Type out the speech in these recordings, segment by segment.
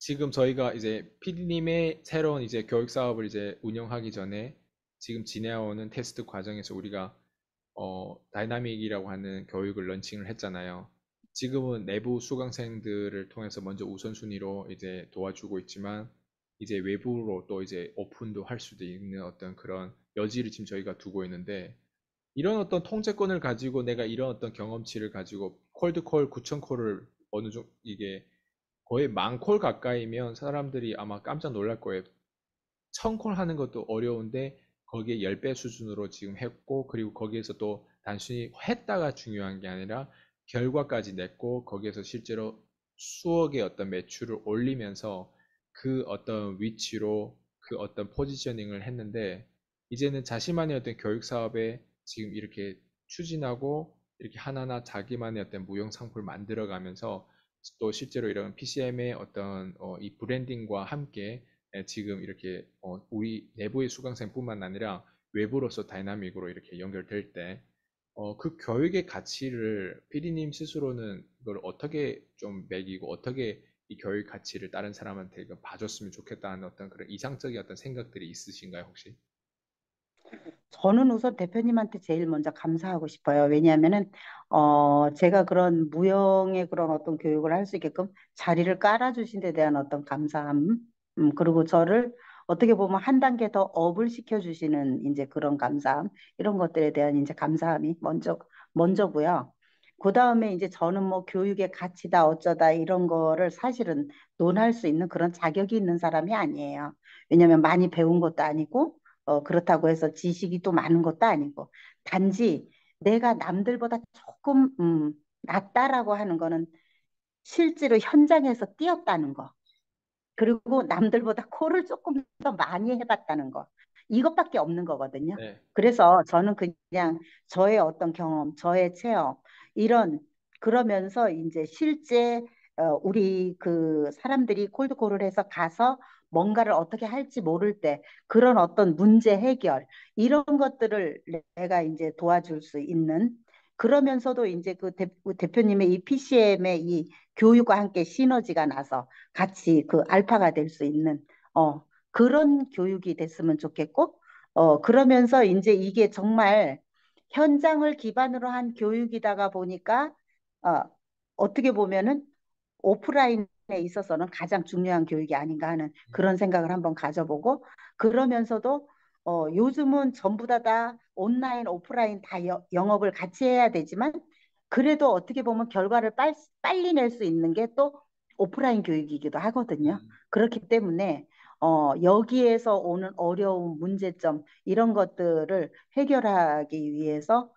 지금 저희가 이제 PD님의 새로운 이제 교육 사업을 이제 운영하기 전에 지금 지내오는 테스트 과정에서 우리가 다이나믹이라고 하는 교육을 런칭을 했잖아요. 지금은 내부 수강생들을 통해서 먼저 우선순위로 이제 도와주고 있지만 이제 외부로 또 이제 오픈도 할 수도 있는 어떤 그런 여지를 지금 저희가 두고 있는데 이런 어떤 통제권을 가지고 내가 이런 어떤 경험치를 가지고 콜드콜 9천 콜을 어느 정도 이게 거의 만 콜 가까이면 사람들이 아마 깜짝 놀랄 거예요. 1000콜 하는 것도 어려운데 거기에 10배 수준으로 지금 했고 그리고 거기에서 또 단순히 했다가 중요한 게 아니라 결과까지 냈고 거기에서 실제로 수억의 어떤 매출을 올리면서 그 어떤 위치로 그 어떤 포지셔닝을 했는데 이제는 자신만의 어떤 교육 사업에 지금 이렇게 추진하고 이렇게 하나하나 자기만의 어떤 무형 상품을 만들어 가면서 또 실제로 이런 PCM의 어떤 이 브랜딩과 함께 지금 이렇게 우리 내부의 수강생뿐만 아니라 외부로서 다이나믹으로 이렇게 연결될 때 그 교육의 가치를 피디님 스스로는 이걸 어떻게 좀 매기고 어떻게 이 교육 가치를 다른 사람한테 이거 봐줬으면 좋겠다는 어떤 그런 이상적인 어떤 생각들이 있으신가요, 혹시? 저는 우선 대표님한테 제일 먼저 감사하고 싶어요. 왜냐하면은, 제가 그런 무형의 그런 어떤 교육을 할 수 있게끔 자리를 깔아주신 데 대한 어떤 감사함, 그리고 저를 어떻게 보면 한 단계 더 업을 시켜주시는 이제 그런 감사함, 이런 것들에 대한 이제 감사함이 먼저고요. 그 다음에 이제 저는 뭐 교육의 가치다 어쩌다 이런 거를 사실은 논할 수 있는 그런 자격이 있는 사람이 아니에요. 왜냐하면 많이 배운 것도 아니고, 그렇다고 해서 지식이 또 많은 것도 아니고, 단지 내가 남들보다 조금, 낫다라고 하는 거는 실제로 현장에서 뛰었다는 거. 그리고 남들보다 코를 조금 더 많이 해봤다는 거. 이것밖에 없는 거거든요. 네. 그래서 저는 그냥 저의 어떤 경험, 저의 체험, 이런, 그러면서 이제 실제 우리 그 사람들이 콜드콜을 해서 가서 뭔가를 어떻게 할지 모를 때 그런 어떤 문제 해결, 이런 것들을 내가 이제 도와줄 수 있는, 그러면서도 이제 그 대표님의 이 PCM의 이 교육과 함께 시너지가 나서 같이 그 알파가 될 수 있는 그런 교육이 됐으면 좋겠고, 그러면서 이제 이게 정말 현장을 기반으로 한 교육이다가 보니까 어, 어떻게 보면은 오프라인에 있어서는 가장 중요한 교육이 아닌가 하는 그런 생각을 한번 가져보고, 그러면서도 요즘은 전부 다 온라인, 오프라인 다 영업을 같이 해야 되지만, 그래도 어떻게 보면 결과를 빨리 낼 수 있는 게 또 오프라인 교육이기도 하거든요. 음, 그렇기 때문에 여기에서 오는 어려운 문제점 이런 것들을 해결하기 위해서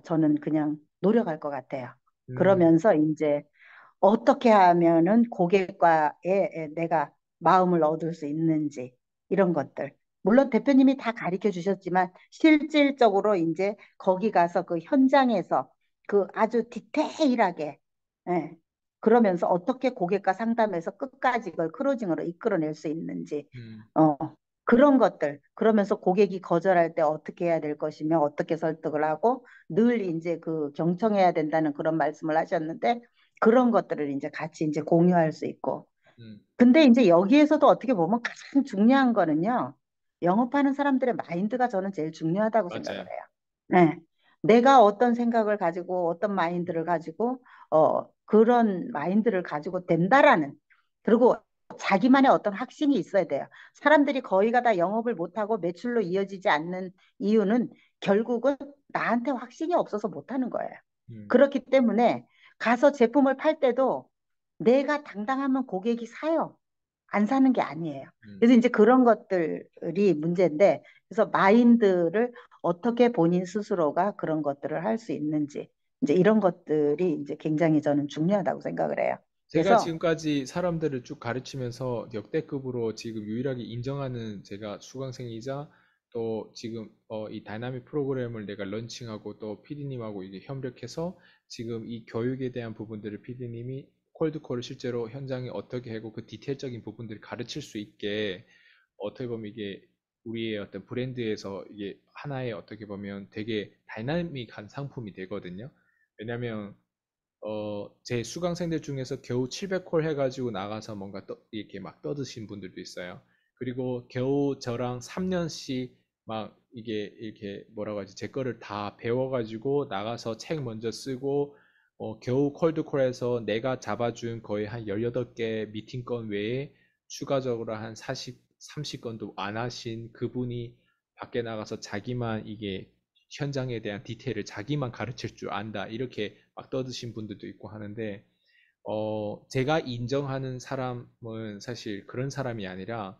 저는 그냥 노력할 것 같아요. 음, 그러면서 이제 어떻게 하면은 고객과의 내가 마음을 얻을 수 있는지 이런 것들. 물론 대표님이 다 가르쳐 주셨지만 실질적으로 이제 거기 가서 그 현장에서 그 아주 디테일하게 예, 그러면서 어떻게 고객과 상담해서 끝까지 그걸 클로징으로 이끌어낼 수 있는지 음, 어, 그런 것들. 그러면서 고객이 거절할 때 어떻게 해야 될 것이며 어떻게 설득을 하고 늘 이제 그 경청해야 된다는 그런 말씀을 하셨는데 그런 것들을 이제 같이 이제 공유할 수 있고. 음, 근데 이제 여기에서도 어떻게 보면 가장 중요한 거는요. 영업하는 사람들의 마인드가 저는 제일 중요하다고 생각을 맞아요. 해요. 네. 내가 어떤 생각을 가지고 어떤 마인드를 가지고 그런 마인드를 가지고 된다라는, 그리고 자기만의 어떤 확신이 있어야 돼요. 사람들이 거의가 다 영업을 못하고 매출로 이어지지 않는 이유는 결국은 나한테 확신이 없어서 못하는 거예요. 음, 그렇기 때문에 가서 제품을 팔 때도 내가 당당하면 고객이 사요. 안 사는 게 아니에요. 음. 그래서 이제 그런 것들이 문제인데, 그래서 마인드를 어떻게 본인 스스로가 그런 것들을 할 수 있는지, 이제 이런 것들이 이제 굉장히 저는 중요하다고 생각을 해요. 제가 그래서 지금까지 사람들을 쭉 가르치면서 역대급으로 지금 유일하게 인정하는 제가 수강생이자 또 지금 이 다이나믹 프로그램을 내가 런칭하고 또 PD님하고 이게 협력해서 지금 이 교육에 대한 부분들을 PD님이 콜드콜을 실제로 현장에 어떻게 하고 그 디테일적인 부분들을 가르칠 수 있게 어떻게 보면 이게 우리의 어떤 브랜드에서 이게 하나의 어떻게 보면 되게 다이나믹한 상품이 되거든요. 왜냐면 제 수강생들 중에서 겨우 700콜 해가지고 나가서 뭔가 이렇게 막 떠드신 분들도 있어요. 그리고 겨우 저랑 3년씩 막 이게 이렇게 뭐라고 하지? 제 거를 다 배워가지고 나가서 책 먼저 쓰고, 겨우 콜드콜에서 내가 잡아준 거의 한 18개 미팅 건 외에 추가적으로 한 40, 30건도 안 하신 그분이 밖에 나가서 자기만 이게 현장에 대한 디테일을 자기만 가르칠 줄 안다. 이렇게 막 떠드신 분들도 있고 하는데, 제가 인정하는 사람은 사실 그런 사람이 아니라,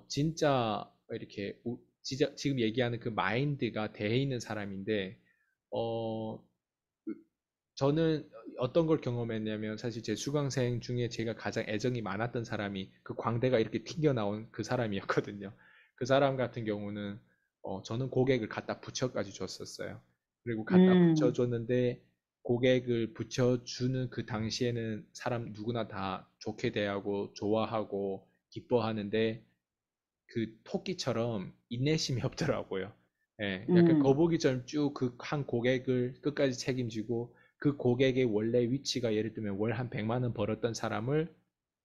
진짜 이렇게, 진짜 지금 얘기하는 그 마인드가 돼 있는 사람인데, 어, 저는 어떤 걸 경험했냐면 사실 제 수강생 중에 제가 가장 애정이 많았던 사람이 그 광대가 이렇게 튕겨나온 그 사람이었거든요. 그 사람 같은 경우는 저는 고객을 갖다 붙여까지 줬었어요. 그리고 갖다 음, 붙여줬는데 고객을 붙여주는 그 당시에는 사람 누구나 다 좋게 대하고 좋아하고 기뻐하는데 그 토끼처럼 인내심이 없더라고요. 예, 약간 음, 거북이처럼 쭉 그 한 고객을 끝까지 책임지고 그 고객의 원래 위치가 예를 들면 월 한 100만 원 벌었던 사람을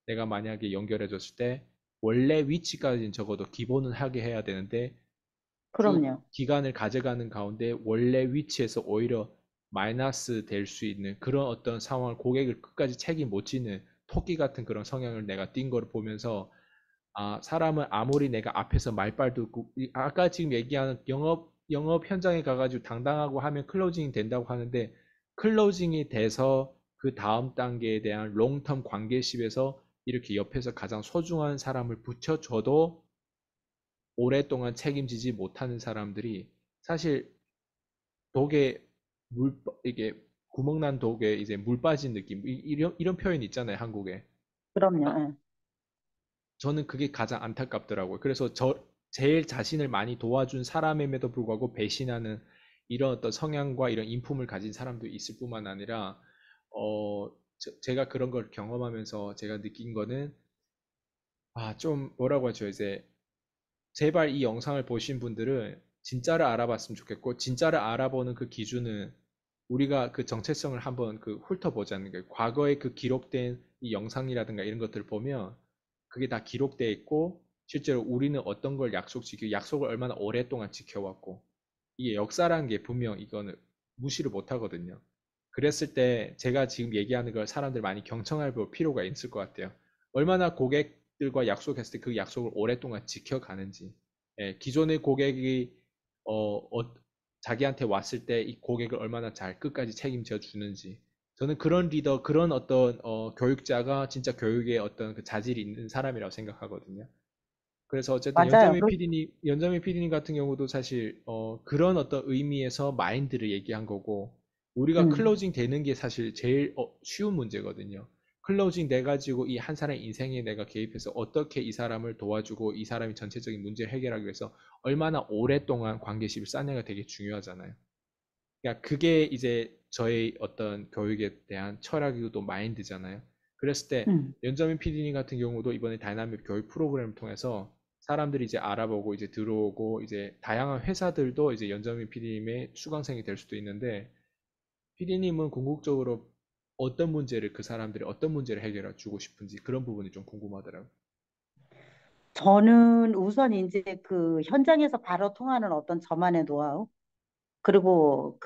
내가 만약에 연결해 줬을 때 원래 위치까지는 적어도 기본은 하게 해야 되는데 쭉 그럼요. 기간을 가져가는 가운데 원래 위치에서 오히려 마이너스 될 수 있는 그런 어떤 상황을 고객을 끝까지 책임 못 지는 토끼 같은 그런 성향을 내가 띈 걸 보면서 사람은 아무리 내가 앞에서 말빨도 있고, 아까 지금 얘기하는 영업 현장에 가가지고 당당하고 하면 클로징이 된다고 하는데, 클로징이 돼서 그 다음 단계에 대한 롱텀 관계십에서 이렇게 옆에서 가장 소중한 사람을 붙여줘도 오랫동안 책임지지 못하는 사람들이 사실 독에 이게 구멍난 독에 이제 물 빠진 느낌, 이런 표현 있잖아요, 한국에. 그럼요. 예. 저는 그게 가장 안타깝더라고요. 그래서 제일 자신을 많이 도와준 사람임에도 불구하고 배신하는 이런 어떤 성향과 이런 인품을 가진 사람도 있을 뿐만 아니라, 제가 그런 걸 경험하면서 제가 느낀 거는, 좀 뭐라고 하죠. 이제, 제발 이 영상을 보신 분들은 진짜를 알아봤으면 좋겠고, 진짜를 알아보는 그 기준은 우리가 그 정체성을 한번 그 훑어보자는 거예요. 과거에 그 기록된 이 영상이라든가 이런 것들을 보면 그게 다 기록되어 있고 실제로 우리는 어떤 걸 약속을 얼마나 오랫동안 지켜왔고 이게 역사라는 게 분명 이거는 무시를 못 하거든요. 그랬을 때 제가 지금 얘기하는 걸 사람들 많이 경청해 볼 필요가 있을 것 같아요. 얼마나 고객들과 약속했을 때 그 약속을 오랫동안 지켜가는지. 예, 기존의 고객이 자기한테 왔을 때 이 고객을 얼마나 잘 끝까지 책임져 주는지. 저는 그런 리더, 그런 어떤 교육자가 진짜 교육에 어떤 그 자질이 있는 사람이라고 생각하거든요. 그래서 어쨌든 맞아요. 연정민 PD님 같은 경우도 사실 그런 어떤 의미에서 마인드를 얘기한 거고 우리가 음, 클로징 되는 게 사실 제일 쉬운 문제거든요. 클로징 돼 가지고 이 한 사람의 인생에 내가 개입해서 어떻게 이 사람을 도와주고 이 사람이 전체적인 문제를 해결하기 위해서 얼마나 오랫동안 관계십을 쌓느냐가 되게 중요하잖아요. 그러니까 그게 이제 저의 어떤 교육에 대한 철학이고 또 마인드잖아요. 그랬을 때 음. 연자민 PD님 같은 경우도 이번에 다이나믹 교육 프로그램을 통해서 사람들이 이제 알아보고 이제 들어오고 이제 다양한 회사들도 이제 연자민 PD님의 수강생이 될 수도 있는데 PD님은 궁극적으로 어떤 문제를 그 사람들이 어떤 문제를 해결해 주고 싶은지 그런 부분이 좀 궁금하더라고요. 저는 우선 이제 그 현장에서 바로 통하는 어떤 저만의 노하우, 그리고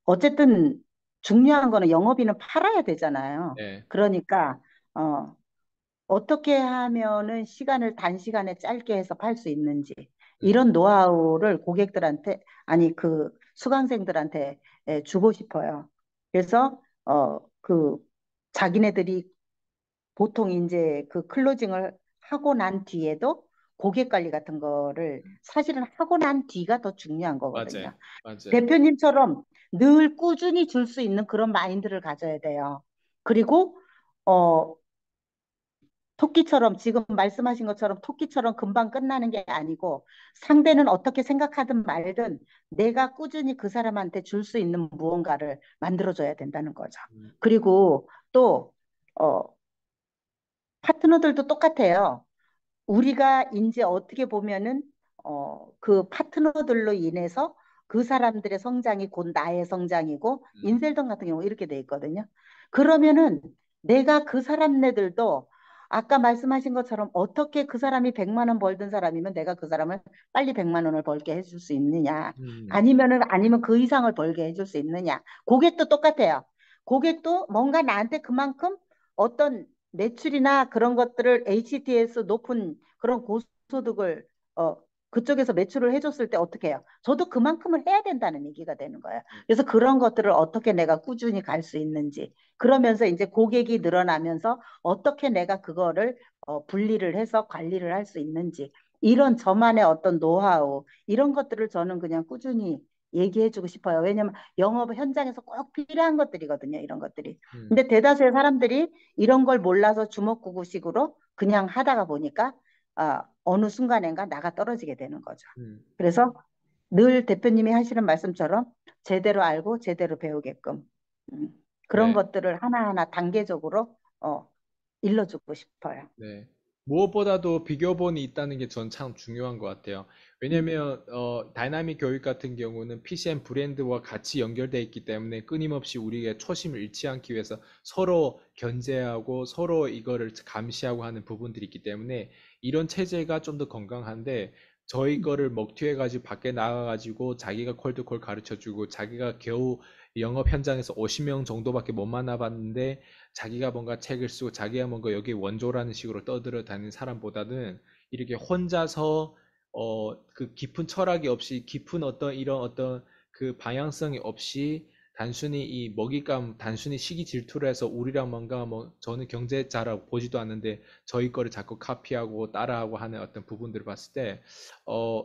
어쨌든 중요한 거는 영업인은 팔아야 되잖아요. 네, 그러니까, 어, 어떻게 하면은 시간을 단시간에 짧게 해서 팔 수 있는지, 음, 이런 노하우를 고객들한테, 아니, 그 수강생들한테 주고 싶어요. 그래서, 자기네들이 보통 이제 그 클로징을 하고 난 뒤에도 고객 관리 같은 거를 사실은 하고 난 뒤가 더 중요한 맞아요, 거거든요. 맞아요. 대표님처럼 늘 꾸준히 줄 수 있는 그런 마인드를 가져야 돼요. 그리고 어 토끼처럼 지금 말씀하신 것처럼 토끼처럼 금방 끝나는 게 아니고 상대는 어떻게 생각하든 말든 내가 꾸준히 그 사람한테 줄 수 있는 무언가를 만들어줘야 된다는 거죠. 음, 그리고 또 어, 파트너들도 똑같아요. 우리가 이제 어떻게 보면은 그 파트너들로 인해서 그 사람들의 성장이 곧 나의 성장이고 음, 인셀동 같은 경우 이렇게 돼 있거든요. 그러면은 내가 그 사람네들도 아까 말씀하신 것처럼 어떻게 그 사람이 100만 원 벌던 사람이면 내가 그 사람을 빨리 100만 원을 벌게 해줄 수 있느냐. 음, 아니면 그 이상을 벌게 해줄 수 있느냐. 고객도 똑같아요. 고객도 뭔가 나한테 그만큼 어떤 매출이나 그런 것들을 HTS 높은 그런 고소득을 어, 그쪽에서 매출을 해줬을 때 어떻게 해요? 저도 그만큼을 해야 된다는 얘기가 되는 거예요. 그래서 그런 것들을 어떻게 내가 꾸준히 갈 수 있는지 그러면서 이제 고객이 늘어나면서 어떻게 내가 그거를 분리를 해서 관리를 할 수 있는지 이런 저만의 어떤 노하우 이런 것들을 저는 그냥 꾸준히 얘기해주고 싶어요. 왜냐면 영업 현장에서 꼭 필요한 것들이거든요. 이런 것들이. 음, 근데 대다수의 사람들이 이런 걸 몰라서 주먹구구식으로 그냥 하다가 보니까 어느 순간엔가 나가 떨어지게 되는 거죠. 음. 그래서 늘 대표님이 하시는 말씀처럼 제대로 알고 제대로 배우게끔 음, 그런 네. 것들을 하나하나 단계적으로 일러주고 싶어요. 네. 무엇보다도 비교본이 있다는 게 전 참 중요한 것 같아요. 음, 왜냐면 다이나믹 교육 같은 경우는 PCM 브랜드와 같이 연결되어 있기 때문에 끊임없이 우리의 초심을 잃지 않기 위해서 서로 견제하고 서로 이거를 감시하고 하는 부분들이 있기 때문에 이런 체제가 좀 더 건강한데 저희 거를 먹튀해가지고 밖에 나가가지고 자기가 콜드콜 가르쳐주고 자기가 겨우 영업 현장에서 50명 정도밖에 못 만나봤는데 자기가 뭔가 책을 쓰고 자기가 뭔가 여기 원조라는 식으로 떠들어 다니는 사람보다는 이렇게 혼자서 그 깊은 철학이 없이 깊은 어떤 이런 어떤 그 방향성이 없이 단순히 이 먹잇감 단순히 시기 질투를 해서 우리랑 뭔가 뭐 저는 경제자라고 보지도 않는데 저희 거를 자꾸 카피하고 따라하고 하는 어떤 부분들을 봤을 때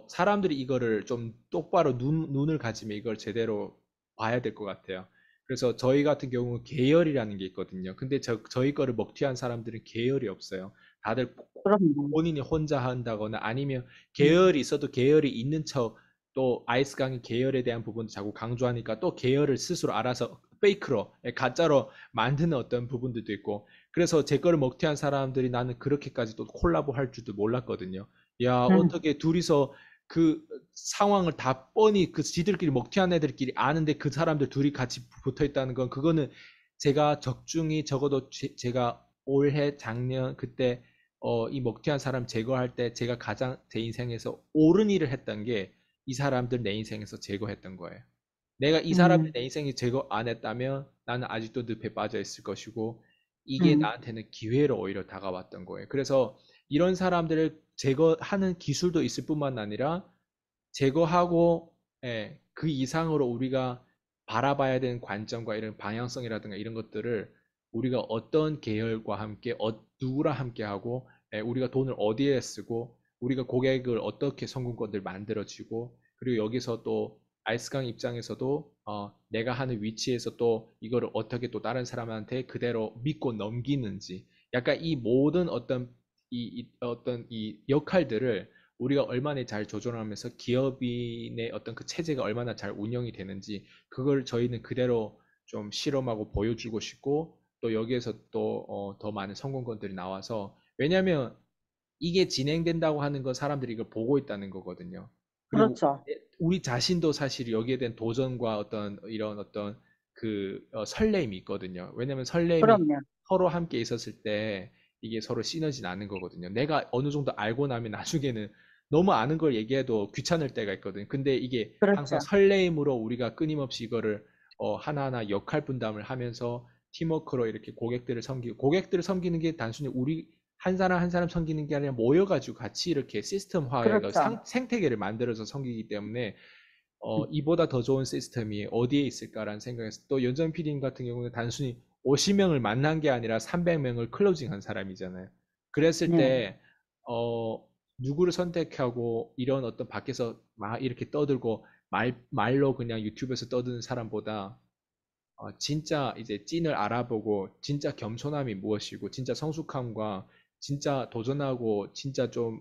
사람들이 이거를 좀 똑바로 눈을 가지면 이걸 제대로 봐야 될 것 같아요. 그래서 저희 같은 경우 계열이라는 게 있거든요. 근데 저희 거를 먹튀한 사람들은 계열이 없어요. 다들 그럼요. 본인이 혼자 한다거나 아니면 음, 계열이 있어도 계열이 있는 척 또 아이스 강의 계열에 대한 부분도 자꾸 강조하니까 또 계열을 스스로 알아서 페이크로 가짜로 만드는 어떤 부분들도 있고 그래서 제 거를 먹튀한 사람들이 나는 그렇게까지 또 콜라보 할 줄도 몰랐거든요. 야, 음, 어떻게 둘이서 그 상황을 다 뻔히 그 지들끼리 먹튀한 애들끼리 아는데 그 사람들 둘이 같이 붙어 있다는 건 그거는 제가 적중이 적어도 제가 올해 작년 그때 이 먹튀한 사람 제거할 때 제가 가장 제 인생에서 옳은 일을 했던 게 이 사람들 내 인생에서 제거했던 거예요. 내가 이 사람들 음, 내 인생에 제거 안 했다면 나는 아직도 늪에 빠져 있을 것이고 이게 음, 나한테는 기회로 오히려 다가왔던 거예요. 그래서 이런 사람들을 제거하는 기술도 있을 뿐만 아니라 제거하고 그 이상으로 우리가 바라봐야 되는 관점과 이런 방향성이라든가 이런 것들을 우리가 어떤 계열과 함께 누구랑 함께 하고 우리가 돈을 어디에 쓰고 우리가 고객을 어떻게 성공권들 만들어지고 그리고 여기서 또 아이스강 입장에서도 내가 하는 위치에서 또 이거를 어떻게 또 다른 사람한테 그대로 믿고 넘기는지 약간 이 모든 어떤 어떤 이 역할들을 우리가 얼마나 잘 조절하면서 기업인의 어떤 그 체제가 얼마나 잘 운영이 되는지 그걸 저희는 그대로 좀 실험하고 보여주고 싶고 또 여기에서 또 더 많은 성공권들이 나와서 왜냐하면 이게 진행된다고 하는 건 사람들이 이걸 보고 있다는 거거든요. 그리고 그렇죠. 우리 자신도 사실 여기에 대한 도전과 어떤 이런 어떤 그 설렘이 있거든요. 왜냐하면 설렘이 그럼요. 서로 함께 있었을 때 이게 서로 시너지 나는 거거든요. 내가 어느 정도 알고 나면 나중에는 너무 아는 걸 얘기해도 귀찮을 때가 있거든요. 근데 이게 항상 그렇죠. 설레임으로 우리가 끊임없이 이거를 하나하나 역할 분담을 하면서 팀워크로 이렇게 고객들을 섬기는 게 단순히 우리 한 사람 한 사람 섬기는 게 아니라 모여가지고 같이 이렇게 시스템화해 그렇죠. 생태계를 만들어서 섬기기 때문에 음, 이보다 더 좋은 시스템이 어디에 있을까라는 생각에서 또 연정 PD님 같은 경우는 단순히 50명을 만난 게 아니라 300명을 클로징한 사람이잖아요. 그랬을 네. 때 누구를 선택하고 이런 어떤 밖에서 막 이렇게 떠들고 말로 그냥 유튜브에서 떠드는 사람보다 진짜 이제 찐을 알아보고 진짜 겸손함이 무엇이고 진짜 성숙함과 진짜 도전하고 진짜 좀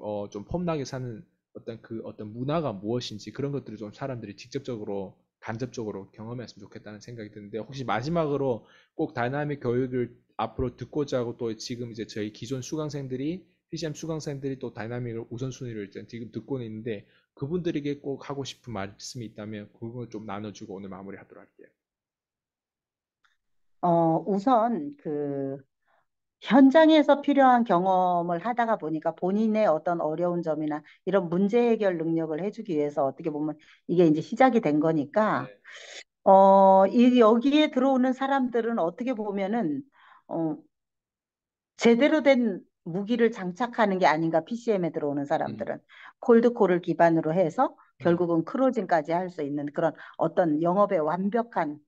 폼나게 사는 어떤 그 어떤 문화가 무엇인지 그런 것들을 좀 사람들이 직접적으로 간접적으로 경험했으면 좋겠다는 생각이 드는데 혹시 마지막으로 꼭 다이나믹 교육을 앞으로 듣고자 하고 또 지금 이제 저희 기존 수강생들이 PCM 수강생들이 또 다이나믹을 우선순위를 이제 지금 듣고는 있는데 그분들에게 꼭 하고 싶은 말씀이 있다면 그 부분을 좀 나눠주고 오늘 마무리하도록 할게요. 우선 현장에서 필요한 경험을 하다가 보니까 본인의 어떤 어려운 점이나 이런 문제 해결 능력을 해주기 위해서 어떻게 보면 이게 이제 시작이 된 거니까, 네. 여기에 들어오는 사람들은 어떻게 보면은, 어, 제대로 된 무기를 장착하는 게 아닌가, PCM에 들어오는 음, 사람들은. 콜드콜을 기반으로 해서 음, 결국은 크로징까지 할 수 있는 그런 어떤 영업의 완벽한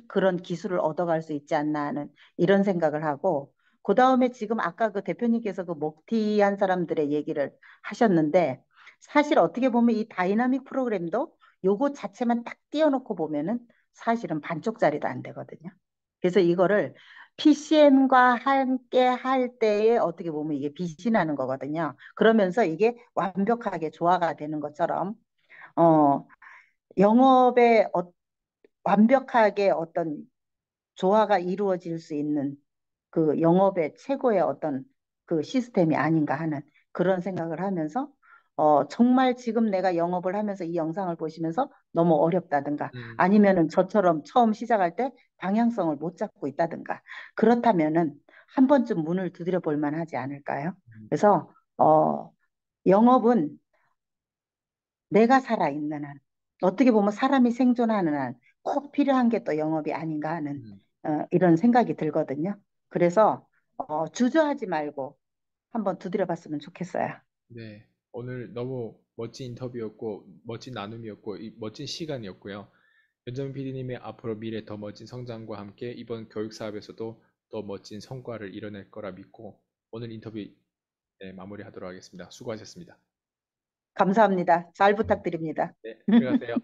그런 기술을 얻어갈 수 있지 않나 하는 이런 생각을 하고, 그 다음에 지금 아까 그 대표님께서 그 먹튀한 사람들의 얘기를 하셨는데, 사실 어떻게 보면 이 다이나믹 프로그램도 요거 자체만 딱 띄워놓고 보면은 사실은 반쪽짜리도 안 되거든요. 그래서 이거를 PCM과 함께 할 때에 어떻게 보면 이게 빛이 나는 거거든요. 그러면서 이게 완벽하게 조화가 되는 것처럼, 어, 영업에 완벽하게 어떤 조화가 이루어질 수 있는 그 영업의 최고의 어떤 그 시스템이 아닌가 하는 그런 생각을 하면서, 정말 지금 내가 영업을 하면서 이 영상을 보시면서 너무 어렵다든가 음, 아니면은 저처럼 처음 시작할 때 방향성을 못 잡고 있다든가 그렇다면은 한 번쯤 문을 두드려 볼 만하지 않을까요? 음, 그래서 영업은 내가 살아있는 한, 어떻게 보면 사람이 생존하는 한 꼭 필요한 게 또 영업이 아닌가 하는 음. 이런 생각이 들거든요. 그래서 주저하지 말고 한번 두드려 봤으면 좋겠어요. 네. 오늘 너무 멋진 인터뷰였고 멋진 나눔이었고 멋진 시간이었고요. 변정민 PD님의 앞으로 미래 더 멋진 성장과 함께 이번 교육 사업에서도 더 멋진 성과를 이뤄낼 거라 믿고 오늘 인터뷰 네, 마무리하도록 하겠습니다. 수고하셨습니다. 감사합니다. 잘 부탁드립니다. 네, 들어가세요.